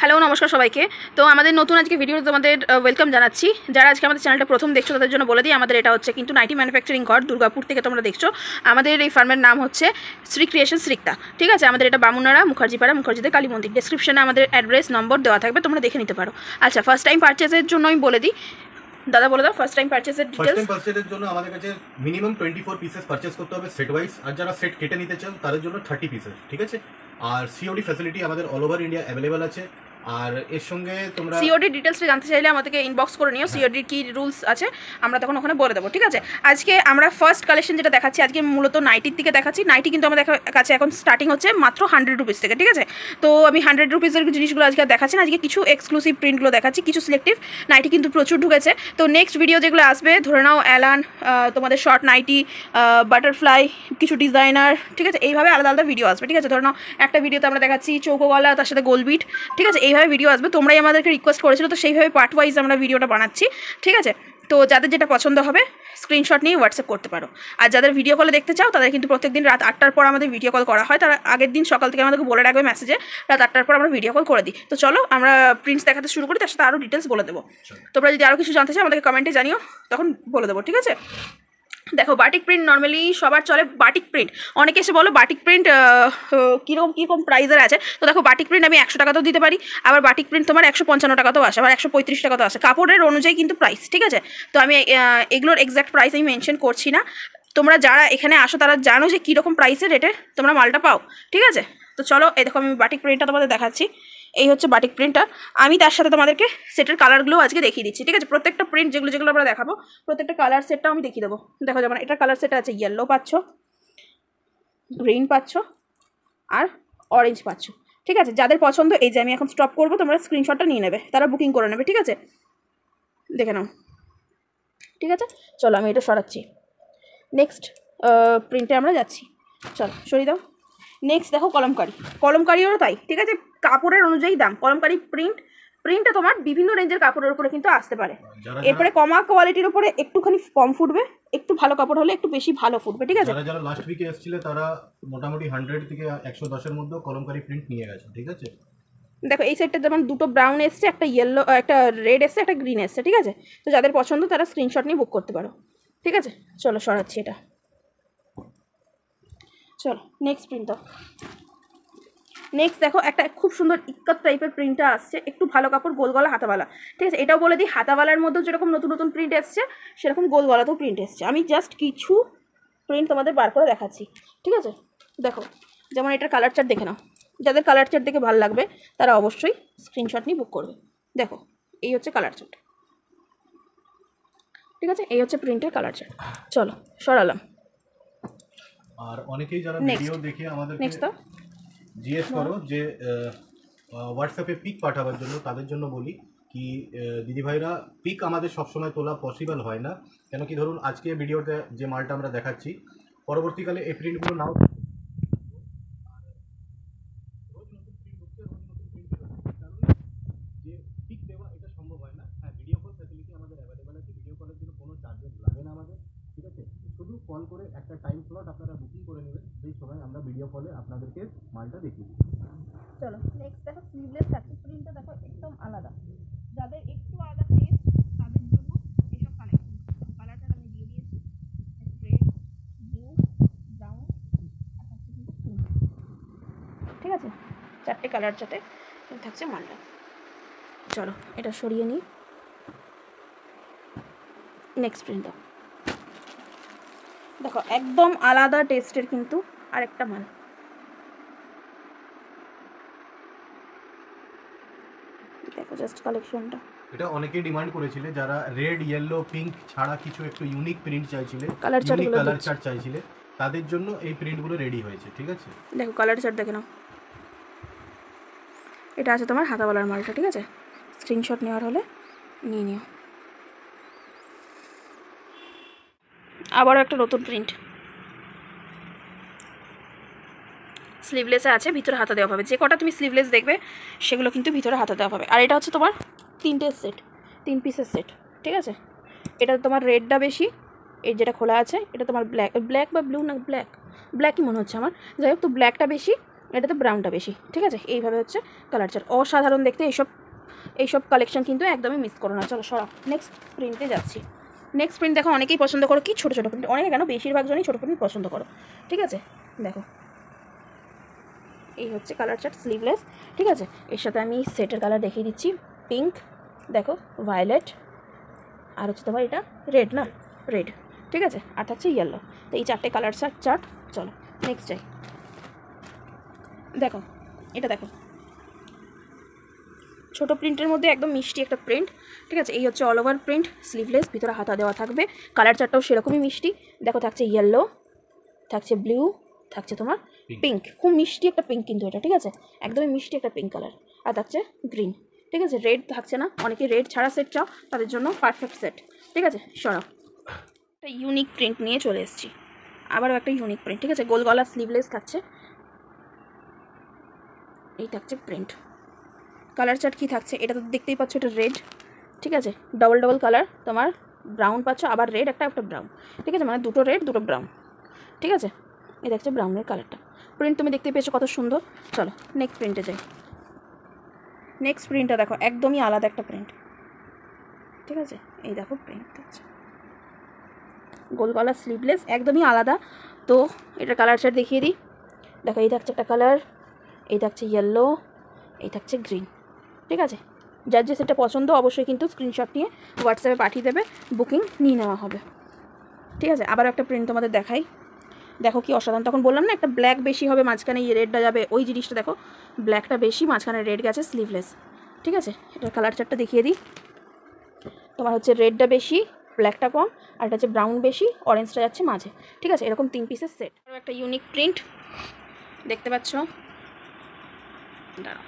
Hello নমস্কার সবাইকে। তো আমাদের নতুন আজকে ভিডিওতে তোমাদের ওয়েলকাম জানাচ্ছি। যারা আজকে আমাদের চ্যানেলটা প্রথম দেখছো তাদের জন্য বলে দিই, আমাদের এটা হচ্ছে কিন্তু নাইটি ম্যানুফ্যাকচারিং ঘর, দুর্গাপুর থেকে তোমরা দেখছো। আমাদের এই ফার্মের নাম হচ্ছে শ্রী ক্রিয়েশন শ্রিক্তা, ঠিক আছে। আমাদের এটা বামুনারা মুখার্জিপাড়া, মুখার্জিদের কালী মন্দির। ডেসক্রিপশনে আমাদের অ্যাড্রেস নম্বর দেওয়া থাকবে, তোমরা দেখে নিতে পারো। আচ্ছা, ফার্স্ট টাইম পারচেজের জন্য আমি বলে দিই, দাদা বলে দাও ফার্স্ট টাইম পারচেজের ডিটেইলস। ফার্স্ট টাইম পারচেজের জন্য আমাদের কাছে মিনিমাম 24 পিসেস পারচেজ করতে হবে সেট ওয়াইজ, আর যারা সেট কেটে নিতে চান তাদের জন্য 30 পিসেস, ঠিক আছে। আর সিওডি ফ্যাসিলিটি আমাদের অল ওভার ইন্ডিয়া অ্যাভেলেবল আছে। আর এর সঙ্গে তোমরা সিওডি ডিটেলসটা জানতে চাইলে আমাদেরকে ইনবক্স করে নিও, সিওডির কি রুলস আছে আমরা তখন ওখানে বলে দেবো, ঠিক আছে। আজকে আমরা ফার্স্ট কালেকশন যেটা দেখাচ্ছি, আজকে মূলত নাইটির দিকে দেখাচ্ছি। নাইটি কিন্তু আমাদের কাছে এখন স্টার্টিং হচ্ছে মাত্র 100 রুপিস থেকে, ঠিক আছে। তো আমি 100 রুপিসের জিনিসগুলো আজকে দেখাচ্ছি না, আজকে কিছু এক্সক্লুসিভ প্রিন্টগুলো দেখাচ্ছি, কিছু সিলেক্টিভ। নাইটি কিন্তু প্রচুর ঢুকেছে। তো নেক্সট ভিডিও যেগুলো আসবে, ধরে নাও অ্যালান, তোমাদের শর্ট নাইটি, বাটারফ্লাই, কিছু ডিজাইনার, ঠিক আছে, এইভাবে আলাদা আলাদা ভিডিও আসবে, ঠিক আছে। ধরে নাও একটা ভিডিওতে আমরা দেখাচ্ছি চৌকোগলা, তার সাথে গোলবিট, ঠিক আছে, এইভাবে ভিডিও আসবে। তোমরাই আমাদেরকে রিকোয়েস্ট করেছিল, তো সেইভাবে পার্ট ওয়াইজ আমরা ভিডিওটা বানাচ্ছি, ঠিক আছে। তো যাদের যেটা পছন্দ হবে স্ক্রিনশট নিয়ে হোয়াটসঅ্যাপ করতে পারো। আর যাদের ভিডিও কলে দেখতে চাও তাদের কিন্তু প্রত্যেকদিন রাত 8টার পর আমাদের ভিডিও কল করা হয়। তারা আগের দিন সকাল থেকে আমাদেরকে বলে রাখবে মেসেজে, রাত 8টার পর আমরা ভিডিও কল করে দিই। তো চলো আমরা প্রিন্টস দেখাতে শুরু করি, তার সাথে আরও ডিটেলস বলে দেবো। তোমরা যদি আরও কিছু জানতে চাও আমাদেরকে কমেন্টে জানিও, তখন বলে দেবো, ঠিক আছে। দেখো, বাটিক প্রিন্ট নর্মালি সবার চলে। বাটিক প্রিন্ট অনেকে এসে বলো বাটিক প্রিন্ট কীরকম প্রাইসের আছে। তো দেখো, বাটিক প্রিন্ট আমি 100 টাকাতেও দিতে পারি, আবার বাটিক প্রিন্ট তোমার 155 টাকাতেও আসে, আবার 135 টাকাতেও আসে, কাপড়ের অনুযায়ী কিন্তু প্রাইস, ঠিক আছে। তো আমি এগুলোর এক্স্যাক্ট প্রাইস আমি মেনশন করছি না। তোমরা যারা এখানে আসো তারা জানো যে কীরকম প্রাইসের রেটে তোমরা মালটা পাও, ঠিক আছে। তো চলো, এই দেখো আমি বাটিক প্রিন্টটা তোমাদের দেখাচ্ছি। এই হচ্ছে বাটিক প্রিন্টটা। আমি তার সাথে তোমাদেরকে সেটের কালারগুলো আজকে দেখিয়ে দিচ্ছি, ঠিক আছে। প্রত্যেকটা প্রিন্ট যেগুলো যেগুলো আমরা দেখাবো, প্রত্যেকটা কালার সেটটাও আমি দেখিয়ে দেবো। দেখো, যেমন এটার কালার সেট আছে, ইয়েলো পাচ্ছ, গ্রিন পাচ্ছ, আর অরেঞ্জ পাচ্ছ, ঠিক আছে। যাদের পছন্দ, এই যে আমি এখন স্টপ করবো, তোমরা স্ক্রিনশটটা নিয়ে নেবে, তারা বুকিং করে নেবে, ঠিক আছে। দেখে নাও, ঠিক আছে। চলো আমি এটা সরাচ্ছি, নেক্সট প্রিন্টে আমরা যাচ্ছি। চলো সরিয়ে দাও। নেক্সট দেখো কলমকারিও তাই, ঠিক আছে। কাপড়ের অনুযায়ী দাম। কলমকারি প্রিন্টটা তোমার বিভিন্ন রেঞ্জের কাপড়ের উপরে কিন্তু আসতে পারে। এরপরে কমা কোয়ালিটির উপরে একটুখানি কম ফুটবে, একটু ভালো কাপড় হলে একটু বেশি ভালো ফুটবে, ঠিক আছে। যারা লাস্ট উইকে এসেছিল তারা মোটামুটি 100 থেকে 110 এর মধ্যে কলমকারি প্রিন্ট নিয়ে গেছে, ঠিক আছে। দেখো, এই সেটটা যেমন দুটো ব্রাউন এসছে, একটা ইয়েলো, একটা রেড এসছে, একটা গ্রিন এসছে, ঠিক আছে। তো যাদের পছন্দ তারা স্ক্রিনশট নিয়ে বুক করতে পারো, ঠিক আছে। চলো সরাচ্ছি এটা। চলো নেক্সট প্রিন্ট দাও। নেক্সট দেখো, একটা খুব সুন্দর ইক্কাত টাইপের প্রিন্টটা আসছে, একটু ভালো কাপড়, গোল গলা হাতাওয়ালা, ঠিক আছে। এটাও বলে দিই, হাতাওয়ালার মধ্যেও যেরকম নতুন নতুন প্রিন্ট এসছে, সেরকম গোল গলাতেও প্রিন্ট এসছে। আমি জাস্ট কিছু প্রিন্ট তোমাদের বার করে দেখাচ্ছি, ঠিক আছে। দেখো, যেমন এটার কালার চার্ট দেখে নাও। যাদের কালার চার্ট দেখে ভালো লাগবে তারা অবশ্যই স্ক্রিনশট নিয়ে বুক করবে। দেখো, এই হচ্ছে কালার চার্ট, ঠিক আছে। এই হচ্ছে প্রিন্টের কালার চার্ট। চলো সরালাম। আর অনেকেই যারা ভিডিও দেখে আমাদের নেক্সট দাও জিজ্ঞেস করো যে হোয়াটসঅ্যাপে পিক পাঠাবার জন্য, তাদের জন্য বলি কি দিদিভাইরা, পিক আমাদের সবসময় তোলা পসিবল হয় না। কেন কি, ধরুন আজকে ভিডিওতে যে মালটা আমরা দেখাচ্ছি, পরবর্তীকালে এই প্রিন্টগুলো নাও, যে পিক দেওয়া এটা সম্ভব হয় না। হ্যাঁ, ভিডিও কল ফ্যাসিলিটি আমাদের অ্যাভেলেবেল আছে। ভিডিও কলের জন্য কোনো চার্জেস লাগে না আমাদের, ঠিক আছে। শুধু কল করে একটা টাইম স্লট আপনারা বুকিং করে নেবেন, সেই সময় আমরা ভিডিও কলে আপনাদেরকে মালটা দেখিয়ে দিই। চলো নেক্সট দেখো, স্লিভলেস থাকছে। প্রিন্টটা দেখো একদম আলাদা। যাদের একটু আলাদা টেস্ট তাদের জন্য এসব কালেকশন। কালারটা আমি দিয়ে দিয়েছি, রেড, ব্লু, ব্রাউন, আর থাকছে কিন্তু পিঙ্ক, ঠিক আছে। 4টে কালার চার্টে থাকছে মালটা। চলো এটা সরিয়ে নিই। নেক্সট প্রিন্ট দাও। দেখো, একদম আলাদা টেস্টের কিন্তু আরেকটা মাল। দেখো জাস্ট কালেকশনটা, এটা অনেকেই ডিমান্ড করেছিল, যারা রেড, ইয়েলো, পিঙ্ক ছাড়া কিছু একটু ইউনিক প্রিন্ট চাইছিলে, কালার চার্ট চাইছিলে, তাদের জন্য এই প্রিন্টগুলো রেডি হয়েছে, ঠিক আছে। দেখো কালার চার্ট দেখে নাও। এটা আছে তোমার হাতাওয়ালার মালটা, ঠিক আছে। স্ক্রিনশট নেওয়ার হলে নিয়ে নিও। আবারও একটা নতুন প্রিন্ট, স্লিভলেসে আছে, ভিতরে হাতা দেওয়া হবে। যে কটা তুমি স্লিভলেস দেখবে সেগুলো কিন্তু ভিতরে হাতা দেওয়া হবে। আর এটা হচ্ছে তোমার 3টের সেট, 3 পিসের সেট, ঠিক আছে। এটা তোমার রেডটা বেশি, এই যেটা খোলা আছে এটা তোমার ব্ল্যাক বা ব্লু, না ব্ল্যাকই মনে হচ্ছে আমার, যাই হোক। তো ব্ল্যাকটা বেশি, এটাতে ব্রাউনটা বেশি, ঠিক আছে। এইভাবে হচ্ছে কালার চার্ট, অসাধারণ দেখতে। এইসব কালেকশন কিন্তু একদমই মিস করো না। চলো সরাও, নেক্সট প্রিন্টে যাচ্ছি। নেক্সট প্রিন্ট দেখো, অনেকেই পছন্দ করো কি ছোটো ছোটো প্রিন্ট, অনেকে কেন বেশিরভাগ জনই ছোটো প্রিন্ট পছন্দ করো, ঠিক আছে। দেখো এই হচ্ছে কালার চার্ট, স্লিভলেস, ঠিক আছে। এর সাথে আমি সেটের কালার দেখিয়ে দিচ্ছি, পিঙ্ক, দেখো ভায়োলেট, আর হচ্ছে তোমার এটা রেড, না রেড, ঠিক আছে, আর থাকছে ইয়েলো। তো এই 4টে কালার চার্ট। চলো নেক্সট যাই। দেখো এটা দেখো, ছোটো প্রিন্টের মধ্যে একদম মিষ্টি একটা প্রিন্ট, ঠিক আছে। এই হচ্ছে অল ওভার প্রিন্ট, স্লিভলেস, ভিতরে হাতা দেওয়া থাকবে। কালার চার্টটাও সেরকমই মিষ্টি। দেখো থাকছে ইয়েলো, থাকছে ব্লু, থাকছে তোমার পিঙ্ক, খুব মিষ্টি একটা পিঙ্ক কিন্তু এটা, ঠিক আছে, একদমই মিষ্টি একটা পিঙ্ক কালার। আর থাকছে গ্রিন, ঠিক আছে। রেড থাকছে না, অনেকে রেড ছাড়া সেট চাও, তাদের জন্য পারফেক্ট সেট, ঠিক আছে। সরাও, একটা ইউনিক প্রিন্ট নিয়ে চলে এসেছি, আবারও একটা ইউনিক প্রিন্ট, ঠিক আছে। গোল গলা, স্লিভলেস থাকছে, এই থাকছে প্রিন্ট। কালার চার্ট কী থাকছে এটা তো দেখতেই পাচ্ছ, এটা রেড, ঠিক আছে, ডবল ডবল কালার, তোমার ব্রাউন পাচ্ছ, আবার রেড একটা ব্রাউন, ঠিক আছে, মানে দুটো রেড দুটো ব্রাউন, ঠিক আছে। এই দেখছো ব্রাউনের কালারটা, প্রিন্ট তুমি দেখতে পেয়েছো কত সুন্দর। চলো নেক্সট প্রিন্টে যাই। নেক্সট প্রিন্টটা দেখো, একদমই আলাদা একটা প্রিন্ট, ঠিক আছে। এই দেখো প্রিন্ট থাকছে গোল গলা, স্লিভলেস, একদমই আলাদা। তো এটার কালার চার্ট দেখিয়ে দিই। দেখো এই থাকছে একটা কালার, এই থাকছে ইয়েলো, এই থাকছে গ্রিন, ঠিক আছে। যার যে সেটা পছন্দ অবশ্যই কিন্তু স্ক্রিনশট নিয়ে হোয়াটসঅ্যাপে পাঠিয়ে দেবে, বুকিং নিয়ে নেওয়া হবে, ঠিক আছে। আবার একটা প্রিন্ট তোমাদের দেখাই, দেখো কি অসাধারণ। তখন বললাম না একটা ব্ল্যাক বেশি হবে, মাঝখানে এই রেডটা যাবে, ওই জিনিসটা দেখো, ব্ল্যাকটা বেশি, মাঝখানে রেড গেছে, স্লিভলেস, ঠিক আছে। এটার কালার চার্টটা দেখিয়ে দিই। তোমার হচ্ছে রেডটা বেশি, ব্ল্যাকটা কম, আর এটা হচ্ছে ব্রাউন বেশি, অরেঞ্জটা যাচ্ছে মাঝে, ঠিক আছে। এরকম 3 পিসের সেট। আরও একটা ইউনিক প্রিন্ট দেখতে পাচ্ছ, দাঁড়াও,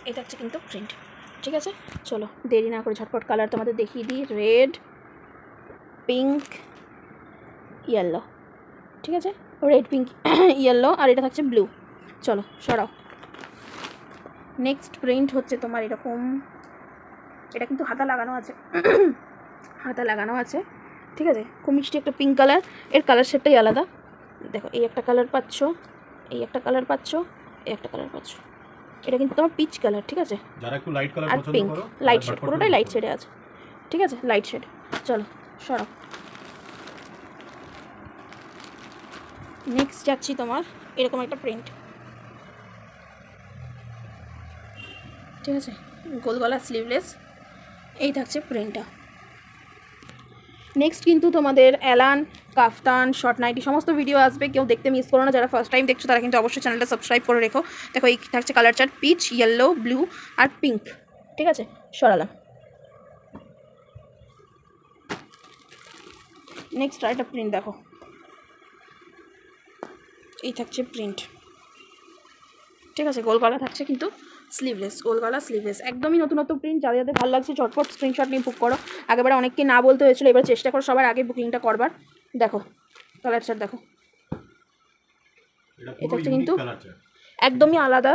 এটা হচ্ছে কিন্তু প্রিন্ট, ঠিক আছে। চলো দেরি না করে ঝটপট কালার তোমাদের দেখিয়ে দিই। রেড, পিঙ্ক, ইয়েলো, ঠিক আছে, রেড, পিঙ্ক, ইয়েলো, আর এটা থাকছে ব্লু। চলো সরাও। নেক্সট প্রিন্ট হচ্ছে তোমার এরকম, এটা কিন্তু হাতা লাগানো আছে, হাতা লাগানো আছে, ঠিক আছে। খুব মিষ্টি একটা পিঙ্ক কালার, এর কালার শেডটাই আলাদা। দেখো এই একটা কালার পাচ্ছ, এই একটা কালার পাচ্ছ, এই একটা কালার পাচ্ছ, এটা কিন্তু তোমার পিচ কালার, ঠিক আছে। যারা একটু লাইট কালার আর পছন্দ পিঙ্ক করো, লাইট শেড, পুরোটাই লাইট শেডে আছে, ঠিক আছে, লাইট শেড। চলো সরাও। নেক্সট যাচ্ছি তোমার এরকম একটা প্রিন্ট, ঠিক আছে, গোল গলা, স্লিভলেস, এই থাকছে প্রিন্টটা। নেক্সট কিন্তু তোমাদের অ্যালান, কাফতান, শর্ট নাইটি সমস্ত ভিডিও আসবে, কেউ দেখতে মিস করো না। যারা ফার্স্ট টাইম দেখছো তারা কিন্তু অবশ্যই চ্যানেলটা সাবস্ক্রাইব করে রেখো। দেখো এই থাকছে colour chart, peach, yellow, blue আর পিঙ্ক, ঠিক আছে। সরালাম। নেক্সট আরেকটা প্রিন্ট দেখো, এই থাকছে প্রিন্ট, ঠিক আছে। গোল গলা থাকছে কিন্তু স্লিভলেস, গোল গলা, স্লিভলেস, একদমই নতুনত্ব প্রিন্ট। যাদের যাদের ভালো লাগছে ঝটপট স্ক্রিনশট নিয়ে বুক করো। আগেবারে অনেককে না বলতে হয়েছিল, এবার চেষ্টা করো সবার আগে বুকিংটা করবার। দেখো কালার চার্ট দেখো, এটা হচ্ছে কিন্তু একদমই আলাদা,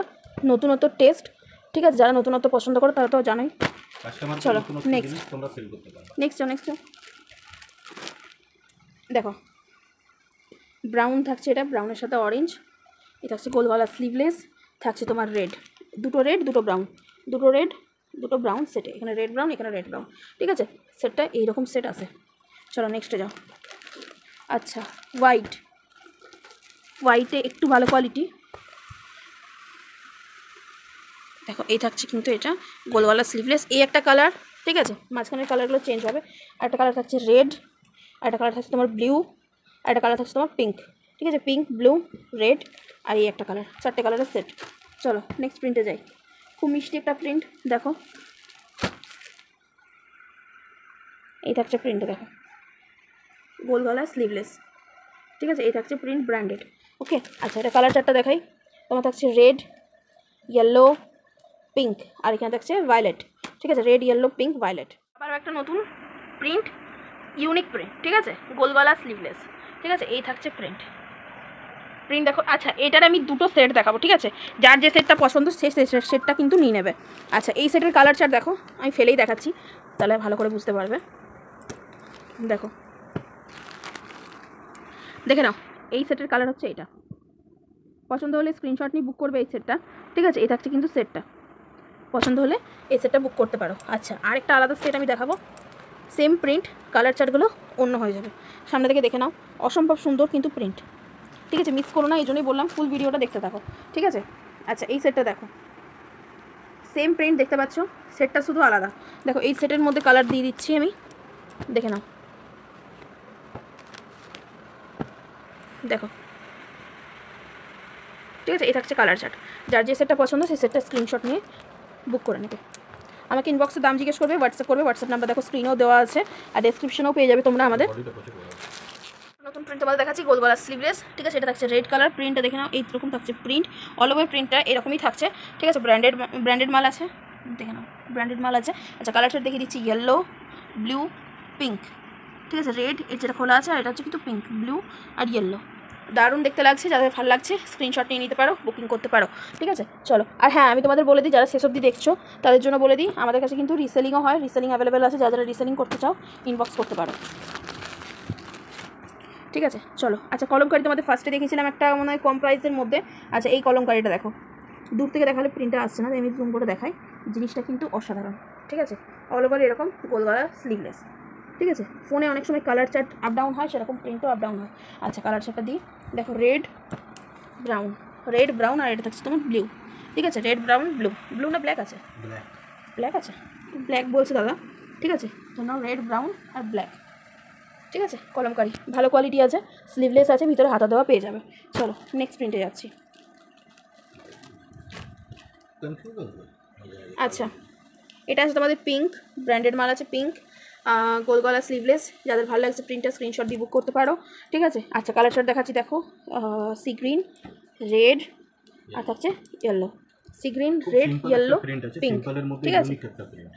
নতুনত্ব টেস্ট, ঠিক আছে। যারা নতুনত্ব পছন্দ করো তারা তো জানোই। চলো নেক্সট, নেক্সট দেখো ব্রাউন থাকছে, এটা ব্রাউনের সাথে অরেঞ্জ, এটা থাকছে গোল গলা, স্লিভলেস, থাকছে তোমার রেড, দুটো রেড দুটো ব্রাউন, দুটো রেড দুটো ব্রাউন সেটে, এখানে রেড ব্রাউন, এখানে রেড ব্রাউন, ঠিক আছে। সেটটা এইরকম সেট আছে। চলো নেক্সটে যাও। আচ্ছা হোয়াইটে একটু ভালো কোয়ালিটি, দেখো এই থাকছে কিন্তু এটা গোলওয়ালা, স্লিভলেস, এই একটা কালার, ঠিক আছে। মাঝখানের কালারগুলো চেঞ্জ হবে। আর একটা কালার থাকছে রেড, আর একটা কালার থাকছে তোমার ব্লু, আর একটা কালার থাকছে তোমার পিঙ্ক, ঠিক আছে। পিঙ্ক, ব্লু, রেড আর এই একটা কালার, 4টে কালারের সেট। চলো নেক্সট প্রিন্টে যাই। খুব মিষ্টি একটা প্রিন্ট দেখো, এই থাকছে প্রিন্টে দেখো, গোল গলা, স্লিভলেস, ঠিক আছে। এই থাকছে প্রিন্ট, ব্র্যান্ডেড, ওকে। আচ্ছা এটা কালার চারটা দেখাই। তোমার থাকছে রেড, ইয়েলো, পিঙ্ক, আর এখানে থাকছে ভায়োলেট, ঠিক আছে। Red, yellow, pink, violet. আবার একটা নতুন প্রিন্ট, ইউনিক প্রিন্ট, ঠিক আছে, গোল গলা, স্লিভলেস, ঠিক আছে। এই থাকছে প্রিন্ট দেখো। আচ্ছা এটার আমি দুটো সেট দেখাবো, ঠিক আছে। যার যে সেটটা পছন্দ সেই সেটটা কিন্তু নিয়ে নেবে। আচ্ছা এই সেটের কালার চার্ট দেখো, আমি ফেলেই দেখাচ্ছি তাহলে ভালো করে বুঝতে পারবে। দেখো দেখে নাও, এই সেটের কালার হচ্ছে এটা। পছন্দ হলে স্ক্রিনশট নিয়ে বুক করবে এই সেটটা, ঠিক আছে? এই থাকছে কিন্তু সেটটা, পছন্দ হলে এই সেটটা বুক করতে পারো। আচ্ছা, আরেকটা আলাদা সেট আমি দেখাবো, সেম প্রিন্ট, কালার চার্টগুলো অন্য হয়ে যাবে। সামনে থেকে দেখে নাও, অসম্ভব সুন্দর কিন্তু প্রিন্ট, ঠিক আছে? মিস করো না, এই জন্যই বললাম ফুল ভিডিওটা দেখতে থাকো, ঠিক আছে? আচ্ছা, এই সেটটা দেখো, সেম প্রিন্ট দেখতে পাচ্ছ, সেটটা শুধু আলাদা। দেখো এই সেটের মধ্যে কালার দিয়ে দিচ্ছি আমি, দেখে নাও, দেখো, ঠিক আছে? এই থাকছে কালার চার্ট। যার যে সেটটা পছন্দ সেই সেটটা স্ক্রিনশট নিয়ে বুক করে নেবে। আমাকে ইনবক্সে দাম জিজ্ঞেস করবে, হোয়াটসঅ্যাপ করবে, হোয়াটসঅ্যাপ নাম্বার দেখো স্ক্রিনেও দেওয়া আছে, আর ডেসক্রিপশনেও পেয়ে যাবে তোমরা আমাদের। নতুন প্রিন্ট তোমাদের দেখাচ্ছি, গোল গলা স্লিভলেস, ঠিক আছে? এটা থাকছে রেড কালার, প্রিন্টটা দেখে নাও, এইরকম থাকছে প্রিন্ট, অল ওভার প্রিন্টটা এরকমই থাকছে, ঠিক আছে? ব্র্যান্ডেড মাল আছে, দেখে নাও, ব্র্যান্ডেড মাল আছে। আচ্ছা, কালার চার্ট দেখিয়ে দিচ্ছি, ইয়েলো, ব্লু, পিঙ্ক, ঠিক আছে? রেড এর যেটা খোলা আছে, আর এটা হচ্ছে কিন্তু পিঙ্ক, ব্লু আর ইয়েলো। দারুণ দেখতে লাগছে, যাদের ভালো লাগছে স্ক্রিনশট নিয়ে নিতে পারো, বুকিং করতে পারো, ঠিক আছে? চলো, আর হ্যাঁ, আমি তোমাদের বলে দিই, যারা শেষ অবধি দেখছো তাদের জন্য বলে দিই, আমাদের কাছে কিন্তু রিসেলিংও হয়, রিসেলিং অ্যাভেলেবেল আছে, যারা রিসেলিং করতে চাও ইনবক্স করতে পারো, ঠিক আছে? চলো, আচ্ছা, কলমকারি তোমাদের ফার্স্টে দেখিয়েছিলাম একটা মনে হয় কম প্রাইসের মধ্যে। আচ্ছা, এই কলমকারিটা দেখো, দূর থেকে দেখালে প্রিন্টটা আসছে না, আমি জুম করে দেখাই, জিনিসটা কিন্তু অসাধারণ, ঠিক আছে? অল ওভার এরকম গোল গলা স্লিভলেস, ঠিক আছে? ফোনে অনেক সময় কালার চার্ট আপ ডাউন হয়, সেরকম প্রিন্টও আপ ডাউন হয়। আচ্ছা, কালার চার্টটা দিই, দেখো, রেড ব্রাউন, আর এটা থাকছে তোমার ব্লু, ঠিক আছে? রেড ব্রাউন ব্লু, ব্লু না ব্ল্যাক আছে? ব্ল্যাক আছে, ব্ল্যাক বলছে দাদা, ঠিক আছে? জন্য রেড ব্রাউন আর ব্ল্যাক, ঠিক আছে? কলমকারি ভালো কোয়ালিটি আছে, স্লিভলেস আছে, ভিতরে হাতা দেওয়া পেয়ে যাবে। চলো নেক্সট প্রিন্টে যাচ্ছি। আচ্ছা, এটা আছে তোমাদের পিঙ্ক, ব্র্যান্ডেড মাল আছে, পিঙ্ক, গোল গলা স্লিভলেস, যাদের ভালো লাগছে প্রিন্টটা স্ক্রিনশট দিয়ে বুক করতে পারো, ঠিক আছে? আচ্ছা, কালার চার্ট দেখাচ্ছি, দেখো, সি গ্রিন, রেড, আর থাকছে yellow, sea green, red, yellow, pink, ঠিক আছে?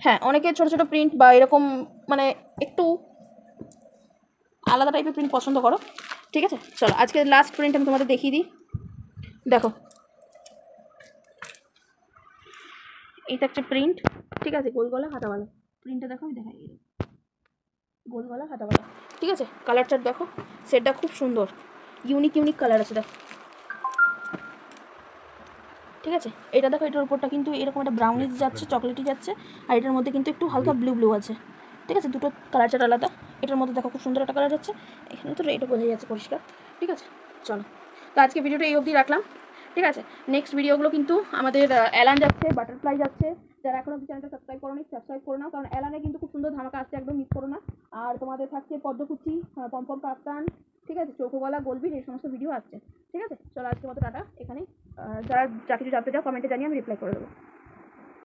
হ্যাঁ, অনেকে ছোটো ছোটো প্রিন্ট বা এরকম মানে একটু আলাদা টাইপের প্রিন্ট পছন্দ করো, ঠিক আছে? চলো, আজকে লাস্ট প্রিন্ট আমি তোমাদের দেখিয়ে দিই, দেখো, এইটা একটা প্রিন্ট, ঠিক আছে? গোল গলা হাতাওয়ালা প্রিন্টটা দেখো, আমি দেখাই, গোল গলা হাতাওয়ালা, ঠিক আছে? কালার চার্ট দেখো, সেটটা খুব সুন্দর, ইউনিক কালার আছে, দেখো, ঠিক আছে? এটা দেখো, এটার উপরটা কিন্তু এরকম একটা ব্রাউনিশ যাচ্ছে, চকলেটি যাচ্ছে, আর এটার মধ্যে কিন্তু একটু হালকা ব্লু আছে, ঠিক আছে? দুটো কালার চার্ট আলাদা। এটার মধ্যে দেখো খুব সুন্দর একটা কালার যাচ্ছে, এখানে তো রেডও বোঝা যাচ্ছে পরিষ্কার, ঠিক আছে? চলো, তো আজকে ভিডিওটা এই অবধি রাখলাম, ঠিক আছে? নেক্সট ভিডিওগুলো কিন্তু আমাদের অ্যালান যাচ্ছে, বাটারফ্লাই যাচ্ছে, যারা এখনো চ্যানেলটা সাবস্ক্রাইব করো নি, সাবস্ক্রাইব করে নাও, কারণ অ্যালানে কিন্তু খুব সুন্দর ধামাকা আসছে, একদম মিস করো না। আর তোমাদের থাকছে পদ্মকুচি, পম্পম কাপ্তান, ঠিক আছে? চৌকোগলা, গোলবির, এই সমস্ত ভিডিও আসছে, ঠিক আছে? চলো, আজকের মতো টাটা এখানেই। যারা যা কিছু জানতে চাও কমেন্টে জানিয়ে আমি রিপ্লাই করে দেবো।